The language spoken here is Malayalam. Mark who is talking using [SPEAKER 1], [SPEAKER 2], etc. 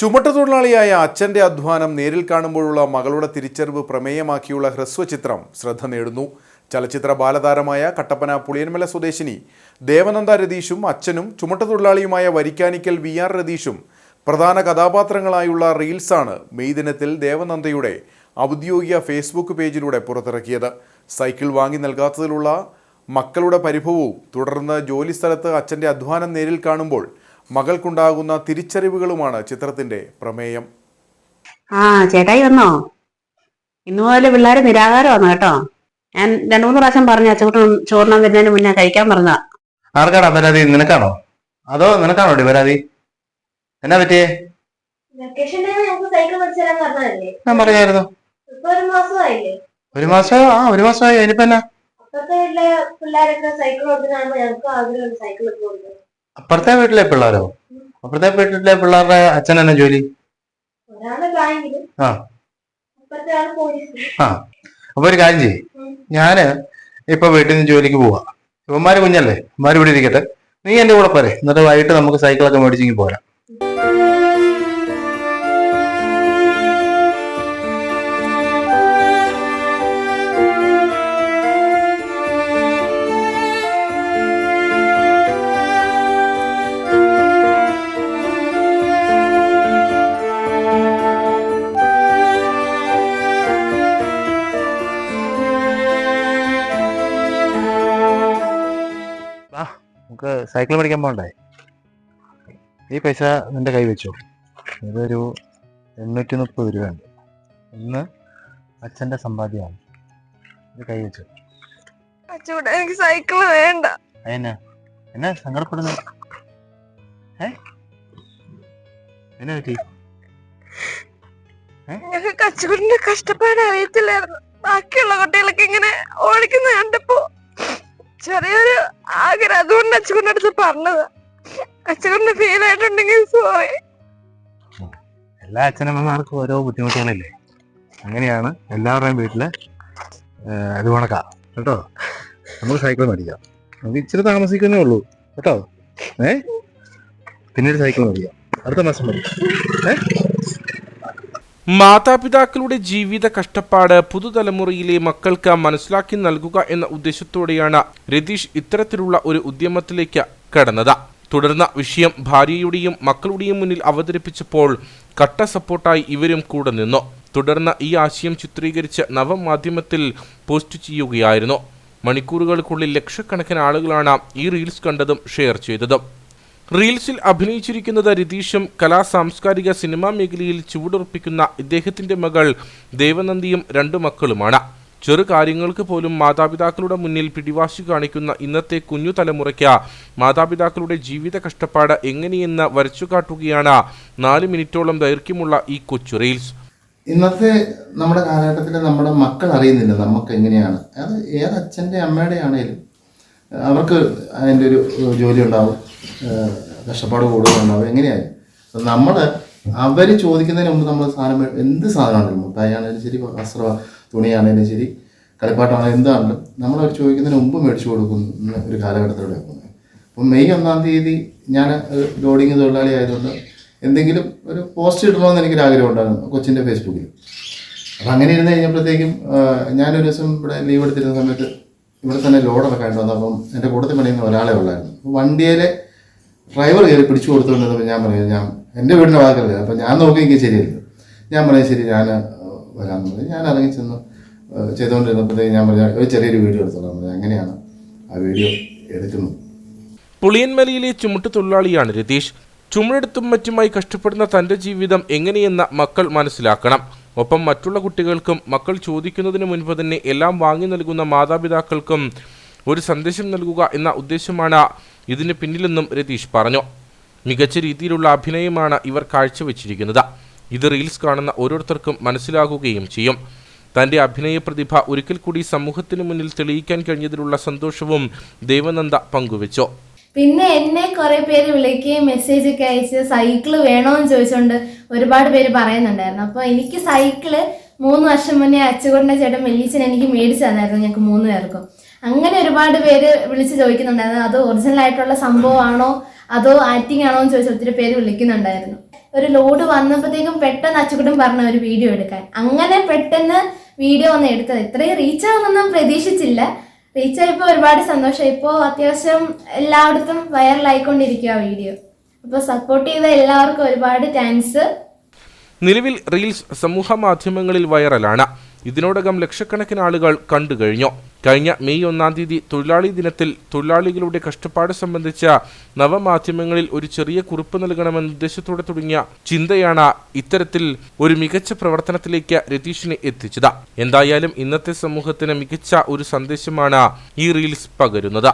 [SPEAKER 1] ചുമട്ടുതൊഴിലാളിയായ അച്ഛന്റെ അധ്വാനം നേരിൽ കാണുമ്പോഴുള്ള മകളുടെ തിരിച്ചറിവ് പ്രമേയമാക്കിയുള്ള ഹ്രസ്വചിത്രം ശ്രദ്ധ നേടുന്നു. ചലച്ചിത്ര ബാലതാരമായ കട്ടപ്പന പുളിയൻമല സ്വദേശിനി ദേവനന്ദ രതീഷും അച്ഛനും ചുമട്ടുതൊഴിലാളിയുമായ വരിക്കാനിക്കൽ VR രതീഷും പ്രധാന കഥാപാത്രങ്ങളായുള്ള റീൽസാണ് മെയ് ദിനത്തിൽ ദേവനന്ദയുടെ ഔദ്യോഗിക ഫേസ്ബുക്ക് പേജിലൂടെ പുറത്തിറക്കിയത്. സൈക്കിൾ വാങ്ങി നൽകാത്തതിലുള്ള മക്കളുടെ പരിഭവവും തുടർന്ന് ജോലിസ്ഥലത്ത് അച്ഛന്റെ അധ്വാനം നേരിൽ കാണുമ്പോൾ മകൾക്കുണ്ടാകുന്ന തിരിച്ചറിവുകളുമാണ് ചിത്രത്തിന്റെ പ്രമേയം.
[SPEAKER 2] ചേട്ടായി വന്നോ? ഇന്നു മുതൽ പിള്ളേര് നിരാകാരമാണ് കേട്ടോ. ഞാൻ 2-3 പ്രാവശ്യം പറഞ്ഞു അച്ചോട്ട് ചോറിനാൻ വരുന്നതിന് മുന്നേ കഴിക്കാൻ പറഞ്ഞതാ.
[SPEAKER 3] ആർക്കാടാ പരാതി? നിനക്കാണോ അതോ നിനക്കാണോ പരാതി? എന്നാ പറ്റിയേ? ഞാൻ പറയായിരുന്നു. ഒരു മാസമായി. അതിനിപ്പോ എന്നാ? അപ്പുറത്തെ വീട്ടിലെ പിള്ളേരോ? അപ്പുറത്തെ വീട്ടിലെ പിള്ളേരുടെ അച്ഛൻ തന്നെ ജോലി? അപ്പൊ ഒരു കാര്യം ചെയ്യ്, ഞാന് ഇപ്പൊ വീട്ടിൽ നിന്ന് ജോലിക്ക് പോവാ. ഇവന്മാര് കുഞ്ഞല്ലേ, ഇവന്മാര് ഇവിടെ ഇരിക്കട്ടെ, നീ എന്റെ കൂടെ പോരെ. എന്നിട്ട് വൈകിട്ട് നമുക്ക് സൈക്കിളൊക്കെ മേടിച്ചെങ്കിൽ പോരാ. നമുക്ക് സൈക്കിൾ മേടിക്കാൻ പോകണ്ടേ? ഈ പൈസ നിന്റെ കൈ വെച്ചോ. ഇതൊരു 830 രൂപയുണ്ട്. ഇന്ന് അച്ഛന്റെ സമ്പാദ്യമാണ്. ഇത് കൈ വെച്ചോ.
[SPEAKER 4] എനിക്ക് സൈക്കിൾ വേണ്ട.
[SPEAKER 3] എന്നാ സങ്കടപ്പെടുന്നു? എന്നാ പറ്റി?
[SPEAKER 4] ഞങ്ങൾക്ക് അച്ചുകൂടിന്റെ കഷ്ടപ്പാട് അറിയത്തില്ലായിരുന്നു. ബാക്കിയുള്ള കുട്ടികളൊക്കെ ഇങ്ങനെ ഓടിക്കുന്ന കണ്ടപ്പോ ചെറിയൊരു ആഗ്രഹം, അതുകൊണ്ട് അച്ചുകൂടിന്റെ അടുത്ത് പറഞ്ഞത്. അച്ചുകൂടിന് ഫീൽ ആയിട്ടുണ്ടെങ്കിൽ സോറി.
[SPEAKER 3] എല്ലാ അച്ഛനമ്മമാർക്കും ഓരോ ബുദ്ധിമുട്ടുകളില്ലേ, അങ്ങനെയാണ് എല്ലാവരുടെയും വീട്ടില്. അത് കണക്കാ കേട്ടോ. നമുക്ക് സൈക്കിൾ മേടിക്കാം. നമുക്ക് ഇച്ചിരി താമസിക്കുന്നേ ഉള്ളൂ കേട്ടോ. പിന്നീട് സൈക്കിൾ മേടിക്കാം, അടുത്ത മാസം മേടിക്കാം.
[SPEAKER 5] മാതാപിതാക്കളുടെ ജീവിത കഷ്ടപ്പാട് പുതുതലമുറയിലെ മക്കൾക്ക് മനസ്സിലാക്കി നൽകുക എന്ന ഉദ്ദേശത്തോടെയാണ് രതീഷ് ഇത്തരത്തിലുള്ള ഒരു ഉദ്യമത്തിലേക്ക് കടന്നത്. തുടർന്ന് വിഷയം ഭാര്യയുടെയും മക്കളുടെയും മുന്നിൽ അവതരിപ്പിച്ചപ്പോൾ കട്ട സപ്പോർട്ടായി ഇവരും കൂടെ നിന്നു. തുടർന്ന് ഈ ആശയം ചിത്രീകരിച്ച് നവമാധ്യമത്തിൽ പോസ്റ്റ് ചെയ്യുകയായിരുന്നു. മണിക്കൂറുകൾക്കുള്ളിൽ ലക്ഷക്കണക്കിന് ആളുകളാണ് ഈ റീൽസ് കണ്ടതും ഷെയർ ചെയ്തതും. റീൽസിൽ അഭിനയിച്ചിരിക്കുന്നത് രതീഷും കലാ സാംസ്കാരിക സിനിമാ മേഖലയിൽ ചുവടുറപ്പിക്കുന്ന ഇദ്ദേഹത്തിന്റെ മകൾ ദേവനന്ദിയും 2 മക്കളുമാണ്. ചെറു കാര്യങ്ങൾക്ക് പോലും മാതാപിതാക്കളുടെ മുന്നിൽ പിടിവാശി കാണിക്കുന്ന ഇന്നത്തെ കുഞ്ഞു തലമുറയ്ക്ക് മാതാപിതാക്കളുടെ ജീവിത കഷ്ടപ്പാട് എങ്ങനെയെന്ന് വരച്ചു കാട്ടുകയാണ് 4 മിനിറ്റോളം ദൈർഘ്യമുള്ള ഈ കൊച്ചു റീൽസ്.
[SPEAKER 6] ഇന്നത്തെ നമ്മുടെ കാലഘട്ടത്തിൽ നമ്മുടെ മക്കൾ അറിയുന്നില്ല നമുക്ക് എങ്ങനെയാണ്. അത് ഏത് അച്ഛൻ്റെ അമ്മയുടെ ആണെങ്കിലും അവർക്ക് അതിൻ്റെ ഒരു ജോലി ഉണ്ടാവും, കഷ്ടപ്പാട് കൂടുതലുണ്ടാവും. എങ്ങനെയായാലും നമ്മൾ അവർ ചോദിക്കുന്നതിന് മുമ്പ് നമ്മൾ എന്ത് സാധനമാണെങ്കിലും, മുട്ടായാണെങ്കിലും ശരി, വസ്ത്ര തുണിയാണെങ്കിലും ശരി, കളിപ്പാട്ടാണെങ്കിലും എന്താണെങ്കിലും നമ്മളവർ ചോദിക്കുന്നതിന് മുമ്പ് മേടിച്ചു കൊടുക്കുന്ന ഒരു കാലഘട്ടത്തിലൂടെ പോകുന്നത്. അപ്പം മെയ് 1-ാം തീയതി ഞാൻ ലോഡിങ് തൊഴിലാളി ആയതുകൊണ്ട് എന്തെങ്കിലും ഒരു പോസ്റ്റ് ഇടണമെന്ന് എനിക്കൊരാഗ്രഹം ഉണ്ടായിരുന്നു കൊച്ചിൻ്റെ ഫേസ്ബുക്കിൽ. അപ്പം അങ്ങനെ ഇരുന്ന് കഴിഞ്ഞപ്പോഴത്തേക്കും ഞാനൊരു ദിവസം ഇവിടെ ലീവ് എടുത്തിരുന്ന സമയത്ത് ഇവിടെ തന്നെ ലോഡ് ഇറക്കാണ്ട് വന്നു. അപ്പം എൻ്റെ കൂട്ടത്തിൽ പണിയുന്ന ഒരാളെ ഉള്ളായിരുന്നു. അപ്പോൾ വണ്ടിയിലെ ഡ്രൈവർ കയറി പിടിച്ചു കൊടുത്തുകൊണ്ടിരുന്നപ്പോൾ ഞാൻ പറഞ്ഞു, ഞാൻ എൻ്റെ വീടിൻ്റെ വാക്കല്ലേ, അപ്പം ഞാൻ നോക്കി എനിക്ക് ശരിയല്ലോ. ഞാൻ പറഞ്ഞു ശരി ഞാൻ വരാമെന്ന് പറഞ്ഞു. ഞാൻ ഇറങ്ങി ചെന്ന് ചെയ്തുകൊണ്ടിരുന്നപ്പോഴത്തേക്ക് ഞാൻ പറഞ്ഞു ഒരു ചെറിയൊരു വീഡിയോ എടുത്തോളാം പറഞ്ഞു. അങ്ങനെയാണ് ആ വീഡിയോ എടുക്കുന്നത്.
[SPEAKER 5] പുളിയൻമലയിലെ ചുമട്ടുതൊഴിലാളിയാണ് രതീഷ്. ചുമടെടുത്തും മറ്റുമായി കഷ്ടപ്പെടുന്ന തൻ്റെ ജീവിതം എങ്ങനെയെന്ന മക്കൾ മനസ്സിലാക്കണം. ഒപ്പം മറ്റുള്ള കുട്ടികൾക്കും മക്കൾ ചോദിക്കുന്നതിന് മുൻപ് തന്നെ എല്ലാം വാങ്ങി നൽകുന്ന മാതാപിതാക്കൾക്കും ഒരു സന്ദേശം നൽകുക എന്ന ഉദ്ദേശമാണ് ഇതിന് പിന്നിലെന്നും രതീഷ് പറഞ്ഞു. മികച്ച രീതിയിലുള്ള അഭിനയമാണ് ഇവർ കാഴ്ചവെച്ചിരിക്കുന്നത്. ഇത് റീൽസ് കാണുന്ന ഓരോരുത്തർക്കും മനസ്സിലാകുകയും ചെയ്യും. തൻ്റെ അഭിനയ പ്രതിഭ ഒരിക്കൽ കൂടി സമൂഹത്തിന് മുന്നിൽ തെളിയിക്കാൻ കഴിഞ്ഞതിലുള്ള സന്തോഷവും ദേവനന്ദ പങ്കുവെച്ചു.
[SPEAKER 7] പിന്നെ എന്നെ കുറെ പേര് വിളിക്കുകയും മെസ്സേജ് ഒക്കെ അയച്ച് സൈക്കിള് വേണോന്ന് ചോദിച്ചുകൊണ്ട് ഒരുപാട് പേര് പറയുന്നുണ്ടായിരുന്നു. അപ്പോൾ എനിക്ക് സൈക്കിള് 3 വർഷം മുന്നേ അച്ചുകൂടിന്റെ ചേട്ടൻ വെല്ലിച്ചൻ എനിക്ക് മേടിച്ചു തന്നായിരുന്നു, ഞങ്ങൾക്ക് 3 പേർക്കും. അങ്ങനെ ഒരുപാട് പേര് വിളിച്ച് ചോദിക്കുന്നുണ്ടായിരുന്നു അത് ഒറിജിനൽ ആയിട്ടുള്ള സംഭവമാണോ അതോ ആക്ടിങ് ആണോ എന്ന് ചോദിച്ച് ഒത്തിരി പേര് വിളിക്കുന്നുണ്ടായിരുന്നു. ഒരു ലോഡ് വന്നപ്പോഴത്തേക്കും പെട്ടെന്ന് അച്ചുകുട്ടൻ പറഞ്ഞ ഒരു വീഡിയോ എടുക്കാൻ. അങ്ങനെ പെട്ടെന്ന് വീഡിയോ ഒന്ന് എടുത്തത്. ഇത്രയും റീച്ച് ആവുമെന്നൊന്നും പ്രതീക്ഷിച്ചില്ല. റീച്ച് ആയപ്പോൾ ഒരുപാട് സന്തോഷം. ഇപ്പോൾ അത്യാവശ്യം എല്ലായിടത്തും വൈറലായിക്കൊണ്ടിരിക്കുക വീഡിയോ. അപ്പോൾ സപ്പോർട്ട് ചെയ്ത എല്ലാവർക്കും ഒരുപാട് താങ്ക്സ്.
[SPEAKER 5] നിലവിൽ റീൽസ് സമൂഹ മാധ്യമങ്ങളിൽ വൈറലാണ്. ഇതിനോടകം ലക്ഷക്കണക്കിന് ആളുകൾ കണ്ടു കഴിഞ്ഞു. കഴിഞ്ഞ മെയ് 1-ാം തീയതി തൊഴിലാളി ദിനത്തിൽ തൊഴിലാളികളുടെ കഷ്ടപ്പാട് സംബന്ധിച്ച നവമാധ്യമങ്ങളിൽ ഒരു ചെറിയ കുറിപ്പ് നൽകണമെന്ന ഉദ്ദേശത്തോടെ തുടങ്ങിയ ചിന്തയാണ് ഇത്തരത്തിൽ ഒരു മികച്ച പ്രവർത്തനത്തിലേക്ക് രതീഷിനെ എത്തിച്ചത്. എന്തായാലും ഇന്നത്തെ സമൂഹത്തിന് മികച്ച ഒരു സന്ദേശമാണ് ഈ റീൽസ് പകരുന്നത്.